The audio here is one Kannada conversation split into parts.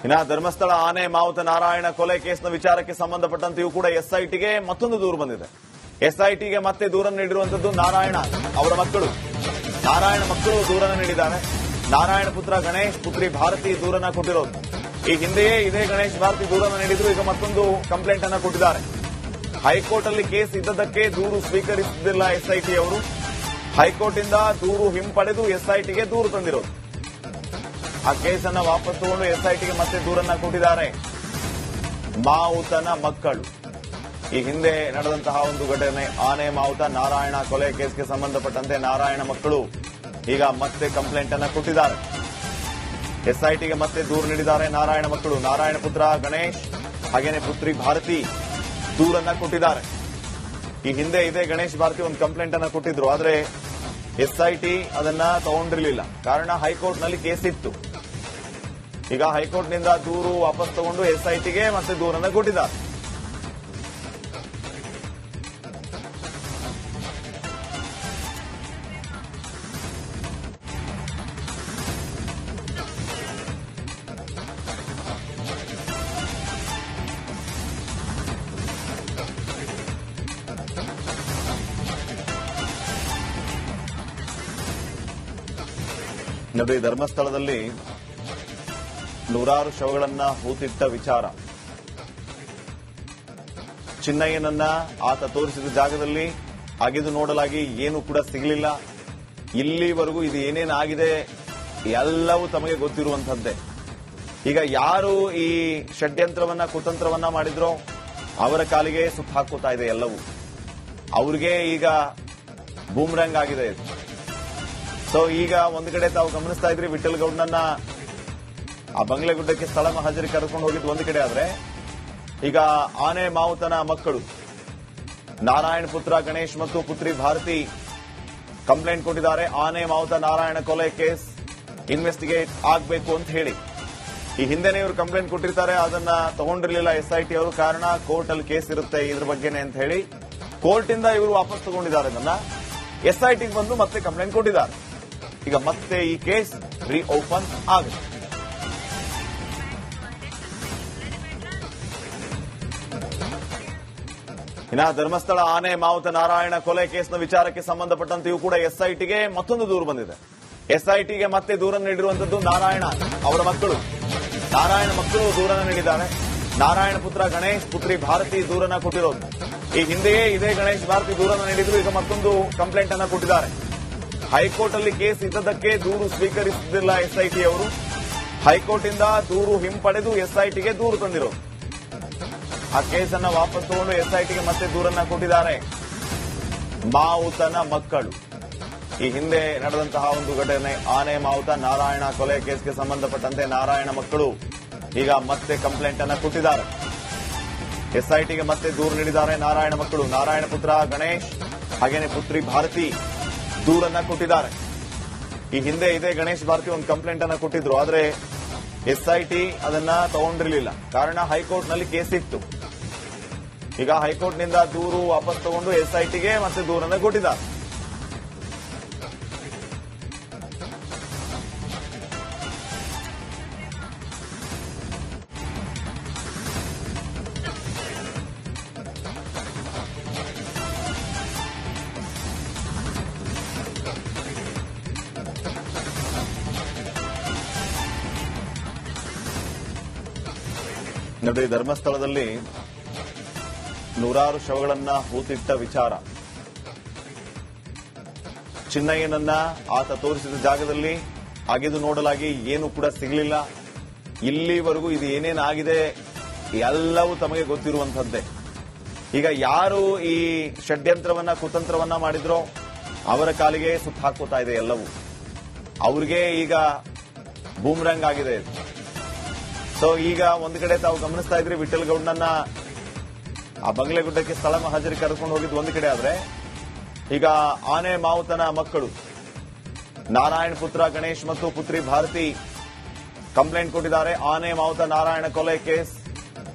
ಇನ್ನ ಧರ್ಮಸ್ಥಳ ಆನೆ ಮಾವುತ ನಾರಾಯಣ ಕೊಲೆ ಕೇಸ್ನ ವಿಚಾರಕ್ಕೆ ಸಂಬಂಧಪಟ್ಟಂತೆಯೂ ಕೂಡ ಎಸ್ಐಟಿಗೆ ಮತ್ತೊಂದು ದೂರು ಬಂದಿದೆ. ಎಸ್ಐಟಿಗೆ ಮತ್ತೆ ದೂರನ್ನು ನೀಡಿರುವಂತದ್ದು ನಾರಾಯಣ ಅವರ ಮಕ್ಕಳು. ನಾರಾಯಣ ಮಕ್ಕಳು ದೂರನ್ನು ನೀಡಿದ್ದಾರೆ. ನಾರಾಯಣ ಪುತ್ರ ಗಣೇಶ್, ಪುತ್ರಿ ಭಾರತಿ ದೂರನ್ನ ಕೊಟ್ಟಿರೋದು. ಈ ಹಿಂದೆಯೇ ಇದೇ ಗಣೇಶ್ ಭಾರತಿ ದೂರನ್ನು ನೀಡಿದ್ರು. ಈಗ ಮತ್ತೊಂದು ಕಂಪ್ಲೇಂಟ್ ಅನ್ನ ಕೊಟ್ಟಿದ್ದಾರೆ. ಹೈಕೋರ್ಟ್ ಅಲ್ಲಿ ಕೇಸ್ ಇದ್ದದಕ್ಕೆ ದೂರು ಸ್ವೀಕರಿಸುತ್ತಿಲ್ಲ ಎಸ್ಐಟಿ ಅವರು. ಹೈಕೋರ್ಟ್ ಇಂದ ದೂರು ಹಿಂಪಡೆದು ಎಸ್ಐಟಿಗೆ ದೂರು ತಂದಿರೋದು. ಆ ಕೇಸನ್ನ ವಾಪಸ್ ತಗೊಂಡು ಎಸ್ಐಟಿಗೆ ಮತ್ತೆ ದೂರನ್ನ ಕೊಟ್ಟಿದ್ದಾರೆ ಮಾವುತನ ಮಕ್ಕಳು. ಈ ಹಿಂದೆ ನಡೆದಂತಹ ಒಂದು ಘಟನೆ ಆನೆ ಮಾವುತ ನಾರಾಯಣ ಕೊಲೆ ಕೇಸ್ಗೆ ಸಂಬಂಧಪಟ್ಟಂತೆ ನಾರಾಯಣ ಮಕ್ಕಳು ಈಗ ಮತ್ತೆ ಕಂಪ್ಲೇಂಟ್ ಅನ್ನ ಕೊಟ್ಟಿದ್ದಾರೆ. ಎಸ್ಐಟಿಗೆ ಮತ್ತೆ ದೂರು ನೀಡಿದ್ದಾರೆ ನಾರಾಯಣ ಮಕ್ಕಳು. ನಾರಾಯಣ ಪುತ್ರ ಗಣೇಶ್ ಹಾಗೇನೆ ಪುತ್ರಿ ಭಾರತಿ ದೂರನ್ನ ಕೊಟ್ಟಿದ್ದಾರೆ. ಈ ಹಿಂದೆ ಇದೇ ಗಣೇಶ್ ಭಾರತಿ ಒಂದು ಕಂಪ್ಲೇಂಟ್ ಅನ್ನ ಕೊಟ್ಟಿದ್ರು. ಆದ್ರೆ ಎಸ್ಐಟಿ ಅದನ್ನ ತಗೊಂಡಿರಲಿಲ್ಲ. ಕಾರಣ ಹೈಕೋರ್ಟ್ನಲ್ಲಿ ಕೇಸ್ ಇತ್ತು. ಈಗ ಹೈಕೋರ್ಟ್ನಿಂದ ದೂರು ವಾಪಸ್ ತಗೊಂಡು ಎಸ್ಐಟಿಗೆ ಮತ್ತೆ ದೂರನ್ನ ಕೊಟ್ಟಿದ್ದಾರೆ. ನೋಡಿ, ಧರ್ಮಸ್ಥಳದಲ್ಲಿ ನೂರಾರು ಶವಗಳನ್ನ ಹೂತಿಟ್ಟ ವಿಚಾರ. ಚಿನ್ನಯ್ಯನನ್ನ ಆತ ತೋರಿಸಿದ ಜಾಗದಲ್ಲಿ ಅಗೆದು ನೋಡಲಾಗಿ ಏನೂ ಕೂಡ ಸಿಗಲಿಲ್ಲ. ಇಲ್ಲಿವರೆಗೂ ಇದು ಏನೇನಾಗಿದೆ ಎಲ್ಲವೂ ತಮಗೆ ಗೊತ್ತಿರುವಂತದ್ದೇ. ಈಗ ಯಾರು ಈ ಷಡ್ಯಂತ್ರವನ್ನ ಕುತಂತ್ರವನ್ನ ಮಾಡಿದ್ರೋ ಅವರ ಕಾಲಿಗೆ ಸುತ್ತ ಹಾಕೋತಾ ಇದೆ ಎಲ್ಲವೂ. ಅವ್ರಿಗೆ ಈಗ ಬೂಮ್ರಂಗ್ ಆಗಿದೆ ಇದು. ಸೊ ಈಗ ಒಂದು ಕಡೆ ತಾವು ಗಮನಿಸ್ತಾ ಇದ್ರಿ, ವಿಠಲ್ ಗೌಡ್ನನ್ನ ಆ ಬಂಗ್ಲೆಗುಡ್ಡಕ್ಕೆ ಸ್ಥಳ ಮಹಾಜರಿ ಕರೆದುಕೊಂಡು ಹೋಗಿದ್ದು ಒಂದು ಕಡೆ ಆದ್ರೆ, ಈಗ ಆನೆ ಮಾವುತನ ಮಕ್ಕಳು ನಾರಾಯಣ ಪುತ್ರ ಗಣೇಶ್ ಮತ್ತು ಪುತ್ರಿ ಭಾರತಿ ಕಂಪ್ಲೇಂಟ್ ಕೊಟ್ಟಿದ್ದಾರೆ. ಆನೆ ಮಾವುತ ನಾರಾಯಣ ಕೊಲೆ ಕೇಸ್ ಇನ್ವೆಸ್ಟಿಗೇಟ್ ಆಗಬೇಕು ಅಂತ ಹೇಳಿ. ಈ ಹಿಂದೆನೇ ಇವರು ಕಂಪ್ಲೇಂಟ್ ಕೊಟ್ಟಿರ್ತಾರೆ. ಅದನ್ನ ತಗೊಂಡಿರಲಿಲ್ಲ ಎಸ್ಐಟಿ ಅವರು. ಕಾರಣ ಕೋರ್ಟ್ ಅಲ್ಲಿ ಕೇಸ್ ಇರುತ್ತೆ ಇದ್ರ ಬಗ್ಗೆನೆ ಅಂತ ಹೇಳಿ ಕೋರ್ಟ್ ಇಂದ ಇವರು ವಾಪಸ್ ತಗೊಂಡಿದ್ದಾರೆ. ಅದನ್ನ ಎಸ್ಐಟಿಗೆ ಬಂದು ಮತ್ತೆ ಕಂಪ್ಲೇಂಟ್ ಕೊಟ್ಟಿದ್ದಾರೆ. ಈಗ ಮತ್ತೆ ಈ ಕೇಸ್ ರೀಓಪನ್ ಆಗುತ್ತೆ. ಇನ್ನ ಧರ್ಮಸ್ಥಳ ಆನೆ ಮಾವುತ ನಾರಾಯಣ ಕೊಲೆ ಕೇಸ್ನ ವಿಚಾರಕ್ಕೆ ಸಂಬಂಧಪಟ್ಟಂತೆಯೂ ಕೂಡ ಎಸ್ಐಟಿಗೆ ಮತ್ತೊಂದು ದೂರು ಬಂದಿದೆ. ಎಸ್ಐಟಿಗೆ ಮತ್ತೆ ದೂರನ್ನು ನೀಡಿರುವಂತದ್ದು ನಾರಾಯಣ ಅವರ ಮಕ್ಕಳು. ನಾರಾಯಣ ಮಕ್ಕಳು ದೂರನ್ನು ನೀಡಿದ್ದಾರೆ. ನಾರಾಯಣ ಪುತ್ರ ಗಣೇಶ್, ಪುತ್ರಿ ಭಾರತಿ ದೂರನ್ನ ಕೊಟ್ಟಿರೋದು. ಈ ಹಿಂದೆಯೇ ಇದೇ ಗಣೇಶ್ ಭಾರತಿ ದೂರನ್ನು ನೀಡಿದ್ರು. ಈಗ ಮತ್ತೊಂದು ಕಂಪ್ಲೇಂಟ್ ಅನ್ನ ಕೊಟ್ಟಿದ್ದಾರೆ. ಹೈಕೋರ್ಟ್ ಅಲ್ಲಿ ಕೇಸ್ ಇದ್ದದಕ್ಕೆ ದೂರು ಸ್ವೀಕರಿಸುತ್ತಿಲ್ಲ ಎಸ್ಐಟಿ ಅವರು. ಹೈಕೋರ್ಟ್ ಇಂದ ದೂರು ಹಿಂಪಡೆದು ಎಸ್ಐಟಿಗೆ ದೂರು ತಂದಿರೋದು. ಆ ಕೇಸನ್ನ ವಾಪಸ್ ತಗೊಂಡು ಎಸ್ಐಟಿಗೆ ಮತ್ತೆ ದೂರನ್ನ ಕೊಟ್ಟಿದ್ದಾರೆ ಮಾವುತನ ಮಕ್ಕಳು. ಈ ಹಿಂದೆ ನಡೆದಂತಹ ಒಂದು ಘಟನೆ ಆನೆ ಮಾವುತ ನಾರಾಯಣ ಕೊಲೆ ಕೇಸ್ಗೆ ಸಂಬಂಧಪಟ್ಟಂತೆ ನಾರಾಯಣ ಮಕ್ಕಳು ಈಗ ಮತ್ತೆ ಕಂಪ್ಲೇಂಟ್ ಅನ್ನ ಕೊಟ್ಟಿದ್ದಾರೆ. ಎಸ್ಐಟಿಗೆ ಮತ್ತೆ ದೂರು ನೀಡಿದ್ದಾರೆ ನಾರಾಯಣ ಮಕ್ಕಳು. ನಾರಾಯಣ ಪುತ್ರ ಗಣೇಶ್ ಹಾಗೇನೆ ಪುತ್ರಿ ಭಾರತಿ ದೂರನ್ನ ಕೊಟ್ಟಿದ್ದಾರೆ. ಈ ಹಿಂದೆ ಇದೇ ಗಣೇಶ್ ಭಾರತಿ ಒಂದು ಕಂಪ್ಲೇಂಟ್ ಅನ್ನ ಕೊಟ್ಟಿದ್ರು. ಆದ್ರೆ ಎಸ್ಐಟಿ ಅದನ್ನ ತಗೊಂಡಿರಲಿಲ್ಲ. ಕಾರಣ ಹೈಕೋರ್ಟ್ನಲ್ಲಿ ಕೇಸ್ ಇತ್ತು. ಈಗ ಹೈಕೋರ್ಟ್ನಿಂದ ದೂರು ವಾಪಸ್ ತಗೊಂಡು ಎಸ್ಐಟಿಗೆ ಮತ್ತೆ ದೂರನ್ನ ಕೊಟ್ಟಿದ್ದಾರೆ. ನೋಡಿ, ಧರ್ಮಸ್ಥಳದಲ್ಲಿ ನೂರಾರು ಶವಗಳನ್ನ ಹೂತಿಟ್ಟ ವಿಚಾರ. ಚಿನ್ನಯ್ಯನನ್ನ ಆತ ತೋರಿಸಿದ ಜಾಗದಲ್ಲಿ ಅಗೆದು ನೋಡಲಾಗಿ ಏನೂ ಕೂಡ ಸಿಗಲಿಲ್ಲ. ಇಲ್ಲಿವರೆಗೂ ಇದು ಏನೇನಾಗಿದೆ ಎಲ್ಲವೂ ತಮಗೆ ಗೊತ್ತಿರುವಂತದ್ದೇ. ಈಗ ಯಾರು ಈ ಷಡ್ಯಂತ್ರವನ್ನ ಕುತಂತ್ರವನ್ನ ಮಾಡಿದ್ರೋ ಅವರ ಕಾಲಿಗೆ ಸುತ್ತ ಹಾಕೋತಾ ಇದೆ ಎಲ್ಲವೂ. ಅವ್ರಿಗೆ ಈಗ ಬೂಮ್ರಂಗ್ ಆಗಿದೆ ಇದು. ಸೊ ಈಗ ಒಂದು ಕಡೆ ತಾವು ಗಮನಿಸ್ತಾ ಇದ್ರಿ, ವಿಠಲ್ ಗೌಡ್ನನ್ನ ಆ ಬಂಗ್ಲೆಗುಡ್ಡಕ್ಕೆ ಸ್ಥಳ ಮಹಾಜರಿ ಕರೆದುಕೊಂಡು ಹೋಗಿದ್ದು ಒಂದು ಕಡೆ ಆದ್ರೆ, ಈಗ ಆನೆ ಮಾವುತನ ಮಕ್ಕಳು ನಾರಾಯಣ ಪುತ್ರ ಗಣೇಶ್ ಮತ್ತು ಪುತ್ರಿ ಭಾರತಿ ಕಂಪ್ಲೇಂಟ್ ಕೊಟ್ಟಿದ್ದಾರೆ. ಆನೆ ಮಾವುತ ನಾರಾಯಣ ಕೊಲೆ ಕೇಸ್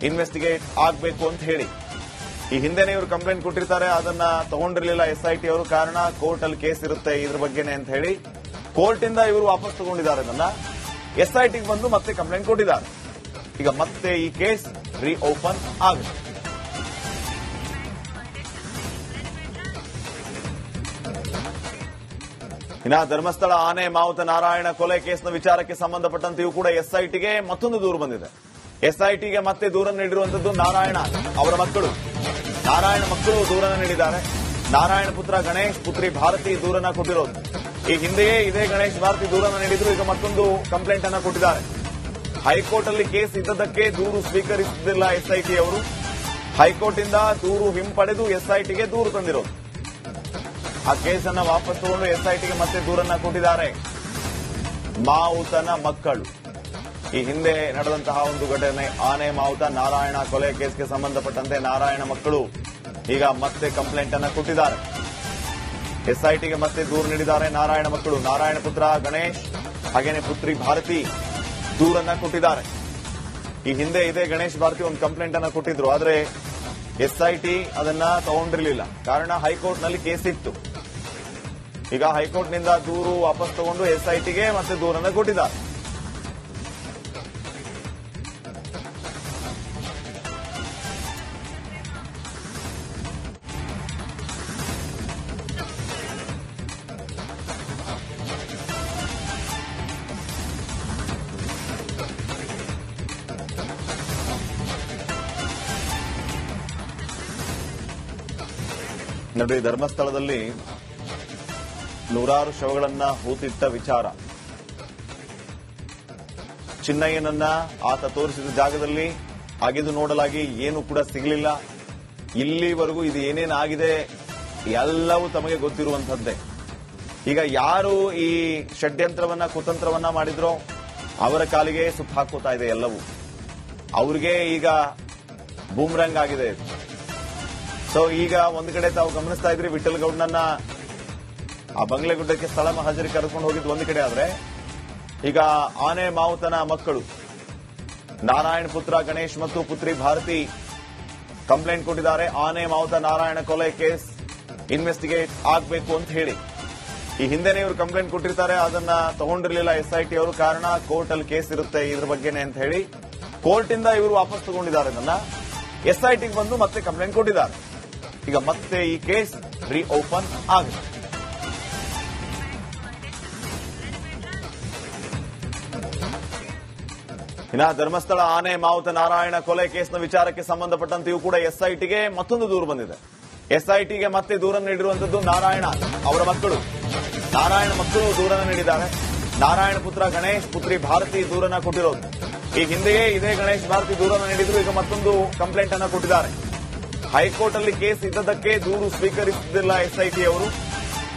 ಇನ್ವೆಸ್ಟಿಗೇಟ್ ಆಗಬೇಕು ಅಂತ ಹೇಳಿ. ಈ ಹಿಂದೆನೇ ಇವರು ಕಂಪ್ಲೇಂಟ್ ಕೊಟ್ಟಿರ್ತಾರೆ. ಅದನ್ನ ತಗೊಂಡಿರಲಿಲ್ಲ ಎಸ್ಐಟಿ ಅವರು. ಕಾರಣ ಕೋರ್ಟ್ ಅಲ್ಲಿ ಕೇಸ್ ಇರುತ್ತೆ ಇದ್ರ ಬಗ್ಗೆನೆ ಅಂತ ಹೇಳಿ ಕೋರ್ಟ್ ಇಂದ ಇವರು ವಾಪಸ್ ತಗೊಂಡಿದ್ದಾರೆ. ಅದನ್ನ ಎಸ್ಐಟಿಗೆ ಬಂದು ಮತ್ತೆ ಕಂಪ್ಲೇಂಟ್ ಕೊಟ್ಟಿದ್ದಾರೆ. ಈಗ ಮತ್ತೆ ಈ ಕೇಸ್ ರೀಓಪನ್ ಆಗುತ್ತೆ. ಇನ್ನ ಧರ್ಮಸ್ಥಳ ಆನೆ ಮಾವುತ ನಾರಾಯಣ ಕೊಲೆ ಕೇಸ್ನ ವಿಚಾರಕ್ಕೆ ಸಂಬಂಧಪಟ್ಟಂತೆಯೂ ಕೂಡ ಎಸ್ಐಟಿಗೆ ಮತ್ತೊಂದು ದೂರು ಬಂದಿದೆ. ಎಸ್ಐಟಿಗೆ ಮತ್ತೆ ದೂರ ನೀಡಿರುವಂತದ್ದು ನಾರಾಯಣ ಅವರ ಮಕ್ಕಳು. ನಾರಾಯಣ ಮಕ್ಕಳು ದೂರನ್ನ ನೀಡಿದ್ದಾರೆ. ನಾರಾಯಣ ಪುತ್ರ ಗಣೇಶ್, ಪುತ್ರಿ ಭಾರತಿ ದೂರನ್ನ ಕೊಟ್ಟಿರೋದು. ಈ ಹಿಂದೆಯೇ ಇದೇ ಗಣೇಶ್ ಭಾರತಿ ದೂರನ್ನ ನೀಡಿದ್ರು. ಈಗ ಮತ್ತೊಂದು ಕಂಪ್ಲೇಂಟ್ ಅನ್ನ ಕೊಟ್ಟಿದ್ದಾರೆ. ಹೈಕೋರ್ಟ್ ಅಲ್ಲಿ ಕೇಸ್ ಇದ್ದದಕ್ಕೆ ದೂರು ಸ್ವೀಕರಿಸುತ್ತಿಲ್ಲ ಎಸ್ಐಟಿ ಅವರು. ಹೈಕೋರ್ಟ್ ಇಂದ ದೂರು ಹಿಂಪಡೆದು ಎಸ್ಐಟಿಗೆ ದೂರು ತಂದಿರೋದು. ಆ ಕೇಸನ್ನ ವಾಪಸ್ ತಗೊಂಡು ಎಸ್ಐಟಿಗೆ ಮತ್ತೆ ದೂರನ್ನ ಕೊಟ್ಟಿದ್ದಾರೆ. ಮಾವುತನ ಮಕ್ಕಳು. ಈ ಹಿಂದೆ ನಡೆದಂತಹ ಒಂದು ಘಟನೆ ಆನೆ ಮಾವುತ ನಾರಾಯಣ ಕೊಲೆ ಕೇಸ್ಗೆ ಸಂಬಂಧಪಟ್ಟಂತೆ ನಾರಾಯಣ ಮಕ್ಕಳು ಈಗ ಮತ್ತೆ ಕಂಪ್ಲೇಂಟ್ ಅನ್ನ ಕೊಟ್ಟಿದ್ದಾರೆ. ಎಸ್ಐಟಿಗೆ ಮತ್ತೆ ದೂರು ನೀಡಿದ್ದಾರೆ ನಾರಾಯಣ ಮಕ್ಕಳು. ನಾರಾಯಣ ಪುತ್ರ ಗಣೇಶ್ ಹಾಗೇನೆ ಪುತ್ರಿ ಭಾರತಿ ದೂರನ್ನ ಕೊಟ್ಟಿದ್ದಾರೆ. ಈ ಹಿಂದೆ ಇದೇ ಗಣೇಶ್ ಭಾರತಿ ಒಂದು ಕಂಪ್ಲೇಂಟ್ ಅನ್ನ ಕೊಟ್ಟಿದ್ರು. ಆದ್ರೆ ಎಸ್ಐಟಿ ಅದನ್ನ ತಗೊಂಡಿರಲಿಲ್ಲ. ಕಾರಣ ಹೈಕೋರ್ಟ್ನಲ್ಲಿ ಕೇಸ್ ಇತ್ತು. ಈಗ ಹೈಕೋರ್ಟ್ನಿಂದ ದೂರು ವಾಪಸ್ ತಗೊಂಡು ಎಸ್ಐಟಿಗೆ ಮತ್ತೆ ದೂರನ್ನ ಕೊಟ್ಟಿದ್ದಾರೆ. ನೋಡಿ, ಧರ್ಮಸ್ಥಳದಲ್ಲಿ ನೂರಾರು ಶವಗಳನ್ನ ಹೂತಿಟ್ಟ ವಿಚಾರ. ಚಿನ್ನಯ್ಯನನ್ನ ಆತ ತೋರಿಸಿದ ಜಾಗದಲ್ಲಿ ಅಗೆದು ನೋಡಲಾಗಿ ಏನು ಕೂಡ ಸಿಗಲಿಲ್ಲ. ಇಲ್ಲಿವರೆಗೂ ಇದು ಏನೇನಾಗಿದೆ ಎಲ್ಲವೂ ತಮಗೆ ಗೊತ್ತಿರುವಂತದ್ದೇ. ಈಗ ಯಾರು ಈ ಷಡ್ಯಂತ್ರವನ್ನ ಕುತಂತ್ರವನ್ನ ಮಾಡಿದ್ರೋ ಅವರ ಕಾಲಿಗೆ ಸುತ್ತ ಹಾಕೋತಾ ಇದೆ ಎಲ್ಲವೂ. ಅವ್ರಿಗೆ ಈಗ ಬೂಮ್ರಂಗ್ ಆಗಿದೆ. ಸೊ ಈಗ ಒಂದು ಕಡೆ ತಾವು ಗಮನಿಸ್ತಾ ಇದ್ರಿ, ವಿಠಲ್ ಗೌಡ್ನನ್ನ ಆ ಬಂಗ್ಲೆಗುಡ್ಡಕ್ಕೆ ಸ್ಥಳ ಮಹಾಜರಿ ಕರೆದುಕೊಂಡು ಹೋಗಿದ್ದು ಒಂದು ಕಡೆ. ಆದ್ರೆ ಈಗ ಆನೆ ಮಾವುತನ ಮಕ್ಕಳು ನಾರಾಯಣ ಪುತ್ರ ಗಣೇಶ್ ಮತ್ತು ಪುತ್ರಿ ಭಾರತಿ ಕಂಪ್ಲೇಂಟ್ ಕೊಟ್ಟಿದ್ದಾರೆ. ಆನೆ ಮಾವುತ ನಾರಾಯಣ ಕೊಲೆ ಕೇಸ್ ಇನ್ವೆಸ್ಟಿಗೇಟ್ ಆಗಬೇಕು ಅಂತ ಹೇಳಿ. ಈ ಹಿಂದೆನೇ ಇವರು ಕಂಪ್ಲೇಂಟ್ ಕೊಟ್ಟಿರ್ತಾರೆ. ಅದನ್ನ ತಗೊಂಡಿರಲಿಲ್ಲ ಎಸ್ಐಟಿ ಅವರು. ಕಾರಣ ಕೋರ್ಟ್ ಅಲ್ಲಿ ಕೇಸ್ ಇರುತ್ತೆ ಇದ್ರ ಬಗ್ಗೆನೆ ಅಂತ ಹೇಳಿ ಕೋರ್ಟ್ ಇಂದ ಇವರು ವಾಪಸ್ ತಗೊಂಡಿದ್ದಾರೆ. ಅದನ್ನ ಎಸ್ಐಟಿಗೆ ಬಂದು ಮತ್ತೆ ಕಂಪ್ಲೇಂಟ್ ಕೊಟ್ಟಿದ್ದಾರೆ. ಈಗ ಮತ್ತೆ ಈ ಕೇಸ್ ರೀಓಪನ್ ಆಗುತ್ತೆ. ಇನ್ನ ಧರ್ಮಸ್ಥಳ ಆನೆ ಮಾವುತ ನಾರಾಯಣ ಕೊಲೆ ಕೇಸ್ನ ವಿಚಾರಕ್ಕೆ ಸಂಬಂಧಪಟ್ಟಂತೆಯೂ ಕೂಡ ಎಸ್ಐಟಿಗೆ ಮತ್ತೊಂದು ದೂರು ಬಂದಿದೆ. ಎಸ್ಐಟಿಗೆ ಮತ್ತೆ ದೂರ ನೀಡಿರುವಂತದ್ದು ನಾರಾಯಣ ಅವರ ಮಕ್ಕಳು. ನಾರಾಯಣ ಮಕ್ಕಳು ದೂರನ್ನ ನೀಡಿದ್ದಾರೆ. ನಾರಾಯಣ ಪುತ್ರ ಗಣೇಶ್, ಪುತ್ರಿ ಭಾರತಿ ದೂರನ್ನ ಕೊಟ್ಟಿರೋದು. ಈ ಹಿಂದೆಯೇ ಇದೇ ಗಣೇಶ್ ಭಾರತಿ ದೂರನ್ನ ನೀಡಿದ್ರು. ಈಗ ಮತ್ತೊಂದು ಕಂಪ್ಲೇಂಟ್ ಅನ್ನ ಕೊಟ್ಟಿದ್ದಾರೆ. ಹೈಕೋರ್ಟ್ ಅಲ್ಲಿ ಕೇಸ್ ಇದ್ದದಕ್ಕೆ ದೂರು ಸ್ವೀಕರಿಸುತ್ತಿಲ್ಲ ಎಸ್ಐಟಿ ಅವರು.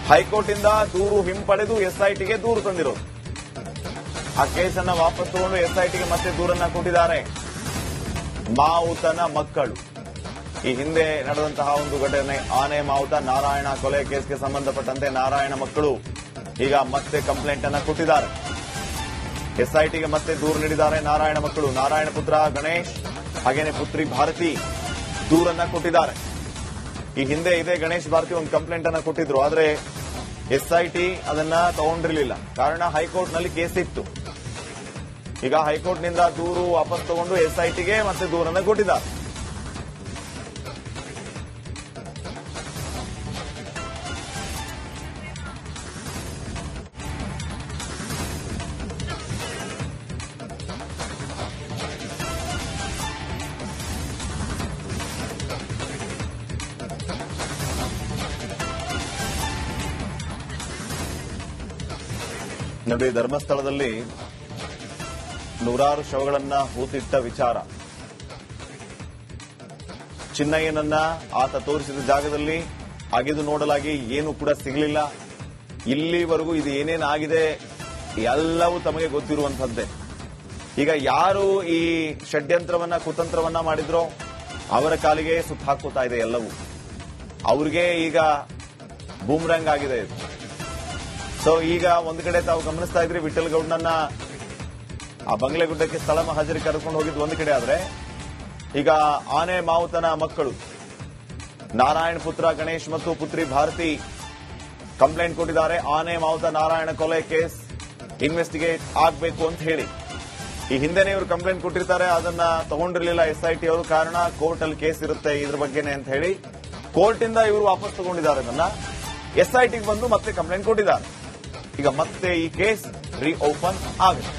ಹೈಕೋರ್ಟ್ ಇಂದ ದೂರು ಹಿಂಪಡೆದು ಎಸ್ಐಟಿಗೆ ದೂರು ತಂದಿರೋದು. ಆ ಕೇಸನ್ನ ವಾಪಸ್ ತಗೊಂಡು ಎಸ್ಐಟಿಗೆ ಮತ್ತೆ ದೂರನ್ನ ಕೊಟ್ಟಿದ್ದಾರೆ. ಮಾವುತನ ಮಕ್ಕಳು. ಈ ಹಿಂದೆ ನಡೆದಂತಹ ಒಂದು ಘಟನೆ ಆನೆ ಮಾವುತ ನಾರಾಯಣ ಕೊಲೆ ಕೇಸ್ಗೆ ಸಂಬಂಧಪಟ್ಟಂತೆ ನಾರಾಯಣ ಮಕ್ಕಳು ಈಗ ಮತ್ತೆ ಕಂಪ್ಲೇಂಟ್ ಅನ್ನ ಕೊಟ್ಟಿದ್ದಾರೆ. ಎಸ್ಐಟಿಗೆ ಮತ್ತೆ ದೂರು ನೀಡಿದ್ದಾರೆ ನಾರಾಯಣ ಮಕ್ಕಳು. ನಾರಾಯಣ ಪುತ್ರ ಗಣೇಶ್ ಹಾಗೇನೆ ಪುತ್ರಿ ಭಾರತಿ ದೂರನ್ನ ಕೊಟ್ಟಿದ್ದಾರೆ. ಈ ಹಿಂದೆ ಇದೇ ಗಣೇಶ್ ಭಾರತಿ ಒಂದು ಕಂಪ್ಲೇಂಟ್ ಅನ್ನ ಕೊಟ್ಟಿದ್ರು. ಆದ್ರೆ ಎಸ್ಐಟಿ ಅದನ್ನ ತಗೊಂಡಿರಲಿಲ್ಲ. ಕಾರಣ ಹೈಕೋರ್ಟ್ನಲ್ಲಿ ಕೇಸ್ ಇತ್ತು. ಈಗ ಹೈಕೋರ್ಟ್ನಿಂದ ದೂರು ವಾಪಸ್ ತಗೊಂಡು ಎಸ್ಐಟಿಗೆ ಮತ್ತೆ ದೂರನ್ನ ಕೊಟ್ಟಿದ್ದಾರೆ. ನೋಡಿ, ಧರ್ಮಸ್ಥಳದಲ್ಲಿ ನೂರಾರು ಶವಗಳನ್ನ ಹೂತಿಟ್ಟ ವಿಚಾರ. ಚಿನ್ನಯ್ಯನನ್ನ ಆತ ತೋರಿಸಿದ ಜಾಗದಲ್ಲಿ ಅಗೆದು ನೋಡಲಾಗಿ ಏನು ಕೂಡ ಸಿಗಲಿಲ್ಲ. ಇಲ್ಲಿವರೆಗೂ ಇದು ಏನೇನಾಗಿದೆ ಎಲ್ಲವೂ ತಮಗೆ ಗೊತ್ತಿರುವಂತದ್ದೇ. ಈಗ ಯಾರು ಈ ಷಡ್ಯಂತ್ರವನ್ನ ಕುತಂತ್ರವನ್ನ ಮಾಡಿದ್ರೋ ಅವರ ಕಾಲಿಗೆ ಸುತ್ತ ಹಾಕೋತಾ ಇದೆ ಎಲ್ಲವೂ. ಅವ್ರಿಗೆ ಈಗ ಬೂಮ್ರಂಗ್ ಆಗಿದೆ. ಸೊ ಈಗ ಒಂದು ಕಡೆ ತಾವು ಗಮನಿಸ್ತಾ ಇದ್ರಿ, ವಿಠಲ್ ಗೌಡ್ನನ್ನ ಆ ಬಂಗ್ಲೆಗುಡ್ಡಕ್ಕೆ ಸ್ಥಳ ಮಹಾಜರಿ ಕರೆದುಕೊಂಡು ಹೋಗಿದ್ದು ಒಂದು ಕಡೆ. ಆದ್ರೆ ಈಗ ಆನೆ ಮಾವುತನ ಮಕ್ಕಳು ನಾರಾಯಣ ಪುತ್ರ ಗಣೇಶ್ ಮತ್ತು ಪುತ್ರಿ ಭಾರತಿ ಕಂಪ್ಲೇಂಟ್ ಕೊಟ್ಟಿದ್ದಾರೆ. ಆನೆ ಮಾವುತ ನಾರಾಯಣ ಕೊಲೆ ಕೇಸ್ ಇನ್ವೆಸ್ಟಿಗೇಟ್ ಆಗಬೇಕು ಅಂತ ಹೇಳಿ ಈ ಹಿಂದೆನೇ ಇವರು ಕಂಪ್ಲೇಂಟ್ ಕೊಟ್ಟಿರ್ತಾರೆ, ಅದನ್ನ ತಗೊಂಡಿರ್ಲಿಲ್ಲ ಎಸ್ಐಟಿ ಅವರು. ಕಾರಣ ಕೋರ್ಟ್ ಅಲ್ಲಿ ಕೇಸ್ ಇರುತ್ತೆ ಇದ್ರ ಬಗ್ಗೆನೆ ಅಂತ ಹೇಳಿ ಕೋರ್ಟ್ ಇಂದ ಇವರು ವಾಪಸ್ ತಗೊಂಡಿದ್ದಾರೆ. ಅದನ್ನ ಎಸ್ಐಟಿಗೆ ಬಂದು ಮತ್ತೆ ಕಂಪ್ಲೇಂಟ್ ಕೊಟ್ಟಿದ್ದಾರೆ. ಈಗ ಮತ್ತೆ ಈ ಕೇಸ್ ರೀಓಪನ್ ಆಗುತ್ತೆ.